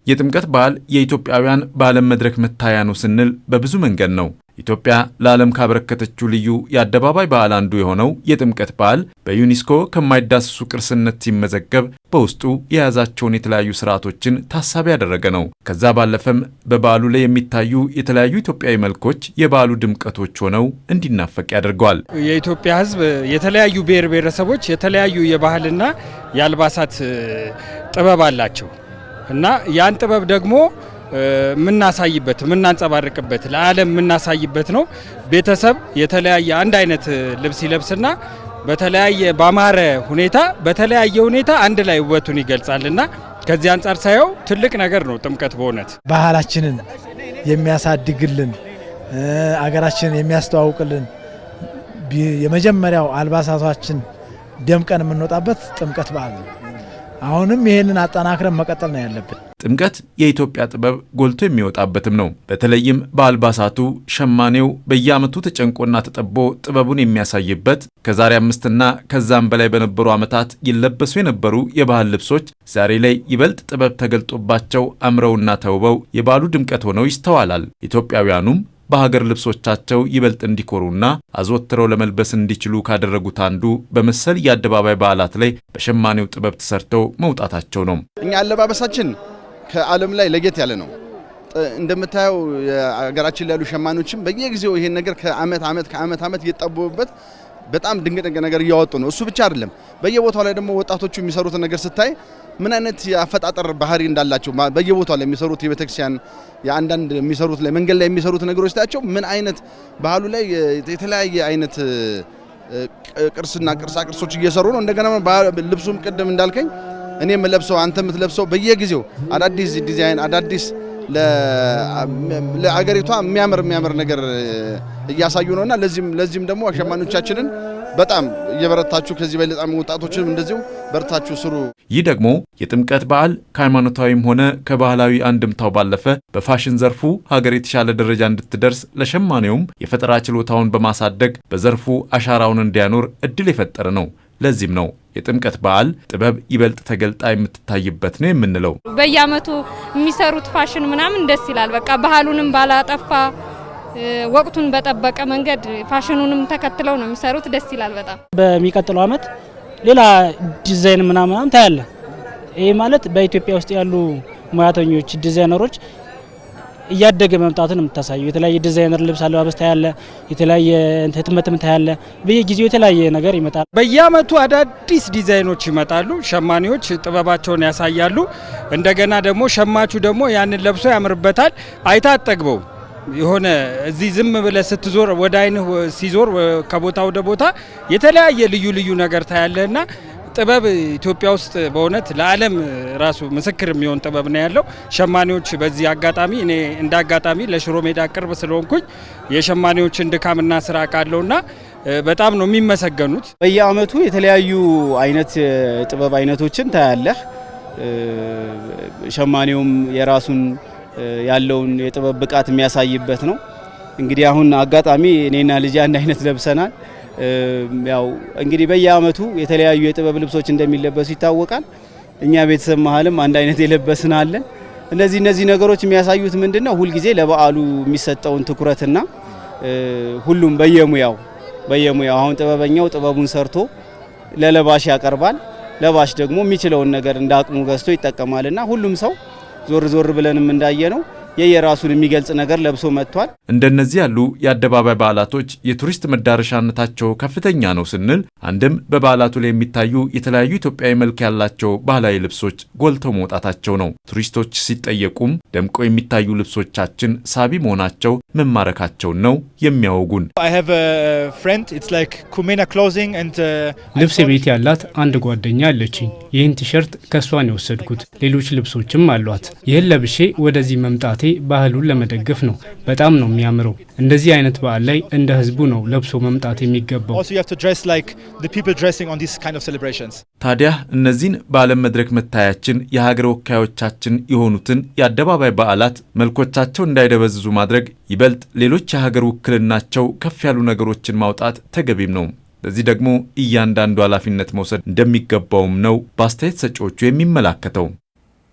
የጥምቀት በዓል የኢትዮጵያውያን በዓለም መድረክ መታያ ነው ስንል በብዙ መንገድ ነው። ኢትዮጵያ ለዓለም ካበረከተችው ልዩ የአደባባይ በዓል አንዱ የሆነው የጥምቀት በዓል በዩኔስኮ ከማይዳሰሱ ቅርስነት ሲመዘገብ በውስጡ የያዛቸውን የተለያዩ ስርዓቶችን ታሳቢ ያደረገ ነው። ከዛ ባለፈም በበዓሉ ላይ የሚታዩ የተለያዩ ኢትዮጵያዊ መልኮች የበዓሉ ድምቀቶች ሆነው እንዲናፈቅ ያደርገዋል። የኢትዮጵያ ሕዝብ የተለያዩ ብሔር ብሔረሰቦች የተለያዩ የባህልና የአልባሳት ጥበብ አላቸው እና ያን ጥበብ ደግሞ ምናሳይበት ምናንጸባርቅበት ለዓለም ምናሳይበት ነው። ቤተሰብ የተለያየ አንድ አይነት ልብስ ይለብስና በተለያየ ባማረ ሁኔታ በተለያየ ሁኔታ አንድ ላይ ውበቱን ይገልጻልና ከዚህ አንጻር ሳየው ትልቅ ነገር ነው ጥምቀት። በእውነት ባህላችንን የሚያሳድግልን አገራችንን የሚያስተዋውቅልን የመጀመሪያው አልባሳታችን ደምቀን የምንወጣበት ጥምቀት በዓል ነው። አሁንም ይሄንን አጠናክረን መቀጠል ነው ያለብን። ጥምቀት የኢትዮጵያ ጥበብ ጎልቶ የሚወጣበትም ነው። በተለይም በአልባሳቱ ሸማኔው በየዓመቱ ተጨንቆና ተጠቦ ጥበቡን የሚያሳይበት ከዛሬ 5ና ከዛም በላይ በነበሩ ዓመታት ይለበሱ የነበሩ የባህል ልብሶች ዛሬ ላይ ይበልጥ ጥበብ ተገልጦባቸው አምረውና ተውበው የበዓሉ ድምቀት ሆነው ይስተዋላል። ኢትዮጵያውያኑም በሀገር ልብሶቻቸው ይበልጥ እንዲኮሩና አዘወትረው ለመልበስ እንዲችሉ ካደረጉት አንዱ በመሰል የአደባባይ በዓላት ላይ በሸማኔው ጥበብ ተሰርተው መውጣታቸው ነው። እኛ አለባበሳችን ከዓለም ላይ ለየት ያለ ነው። እንደምታየው የሀገራችን ላይ ያሉ ሸማኔዎችም በየጊዜው ይሄን ነገር ከዓመት እየጠበቡበት በጣም ድንቅ ነገር እያወጡ ነው። እሱ ብቻ አይደለም፣ በየቦታው ላይ ደግሞ ወጣቶቹ የሚሰሩት ነገር ስታይ ምን አይነት የአፈጣጠር ባህሪ እንዳላቸው በየቦታው ላይ የሚሰሩት የቤተክርስቲያን የአንዳንድ የሚሰሩት ላይ መንገድ ላይ የሚሰሩት ነገሮች ታያቸው ምን አይነት ባህሉ ላይ የተለያየ አይነት ቅርስና ቅርሶች እየሰሩ ነው። እንደገና ልብሱም ቅድም እንዳልከኝ እኔ የምለብሰው አንተ የምትለብሰው በየጊዜው አዳዲስ ዲዛይን አዳዲስ ለአገሪቷ የሚያምር ነገር እያሳዩ ነውና ለዚህም ደግሞ ሸማኔዎቻችንን በጣም እየበረታችሁ ከዚህ በለጣም ወጣቶችንም እንደዚሁ በርታችሁ ስሩ። ይህ ደግሞ የጥምቀት በዓል ከሃይማኖታዊም ሆነ ከባህላዊ አንድምታው ባለፈ በፋሽን ዘርፉ ሀገር የተሻለ ደረጃ እንድትደርስ ለሸማኔውም የፈጠራ ችሎታውን በማሳደግ በዘርፉ አሻራውን እንዲያኖር እድል የፈጠረ ነው። ለዚህም ነው የጥምቀት በዓል ጥበብ ይበልጥ ተገልጣ የምትታይበት ነው የምንለው። በየዓመቱ የሚሰሩት ፋሽን ምናምን ደስ ይላል። በቃ ባህሉንም ባላጠፋ ወቅቱን በጠበቀ መንገድ ፋሽኑንም ተከትለው ነው የሚሰሩት። ደስ ይላል በጣም። በሚቀጥለው ዓመት ሌላ ዲዛይን ምናምን ታያለ። ይሄ ማለት በኢትዮጵያ ውስጥ ያሉ ሙያተኞች ዲዛይነሮች እያደገ መምጣትን የምታሳዩ የተለያየ ዲዛይነር ልብስ አለባበስ ታያለ፣ የተለያየ ህትመትም ታያለ። በየጊዜው የተለያየ ነገር ይመጣል። በየዓመቱ አዳዲስ ዲዛይኖች ይመጣሉ። ሸማኔዎች ጥበባቸውን ያሳያሉ። እንደገና ደግሞ ሸማቹ ደግሞ ያንን ለብሶ ያምርበታል። አይታ አጠግበው የሆነ እዚህ ዝም ብለህ ስትዞር ወደ አይንህ ሲዞር ከቦታ ወደ ቦታ የተለያየ ልዩ ነገር ታያለህና ጥበብ ኢትዮጵያ ውስጥ በእውነት ለዓለም ራሱ ምስክር የሚሆን ጥበብ ነው ያለው። ሸማኔዎች በዚህ አጋጣሚ እኔ እንደ አጋጣሚ ለሽሮ ሜዳ ቅርብ ስለሆንኩኝ የሸማኔዎችን ድካምና ስራ ቃለውና በጣም ነው የሚመሰገኑት። በየዓመቱ የተለያዩ አይነት ጥበብ አይነቶችን ታያለህ። ሸማኔውም የራሱን ያለውን የጥበብ ብቃት የሚያሳይበት ነው። እንግዲህ አሁን አጋጣሚ እኔና ልጅ አንድ አይነት ለብሰናል። ያው እንግዲህ በየዓመቱ የተለያዩ የጥበብ ልብሶች እንደሚለበሱ ይታወቃል። እኛ ቤተሰብ መሀልም አንድ አይነት የለበስን አለን። እነዚህ ነገሮች የሚያሳዩት ምንድነው? ሁልጊዜ ለበዓሉ የሚሰጠውን ትኩረትና ሁሉም በየሙያው አሁን ጥበበኛው ጥበቡን ሰርቶ ለለባሽ ያቀርባል። ለባሽ ደግሞ የሚችለውን ነገር እንደ አቅሙ ገዝቶ ይጠቀማልና ሁሉም ሰው ዞር ብለንም እንዳየነው የየራሱን የሚገልጽ ነገር ለብሶ መጥቷል። እንደነዚህ ያሉ የአደባባይ በዓላቶች የቱሪስት መዳረሻነታቸው ከፍተኛ ነው ስንል አንድም በበዓላቱ ላይ የሚታዩ የተለያዩ ኢትዮጵያዊ መልክ ያላቸው ባህላዊ ልብሶች ጎልተው መውጣታቸው ነው። ቱሪስቶች ሲጠየቁም ደምቀው የሚታዩ ልብሶቻችን ሳቢ መሆናቸው መማረካቸውን ነው የሚያወጉን። ልብስ ቤት ያላት አንድ ጓደኛ አለችኝ። ይህን ቲሸርት ከሷን የወሰድኩት፣ ሌሎች ልብሶችም አሏት። ይህን ለብሼ ወደዚህ መምጣቴ ባህሉን ለመደገፍ ነው። በጣም ነው የሚያምረው። እንደዚህ አይነት በዓል ላይ እንደ ህዝቡ ነው ለብሶ መምጣት የሚገባው። ታዲያ እነዚህን በዓለም መድረክ መታያችን የሀገር ወካዮቻችን የሆኑትን የአደባባይ በዓላት መልኮቻቸው እንዳይደበዝዙ ማድረግ ይበልጥ ሌሎች የሀገር ውክልናቸው ከፍ ያሉ ነገሮችን ማውጣት ተገቢም ነው። ለዚህ ደግሞ እያንዳንዱ ኃላፊነት መውሰድ እንደሚገባውም ነው በአስተያየት ሰጪዎቹ የሚመላከተው።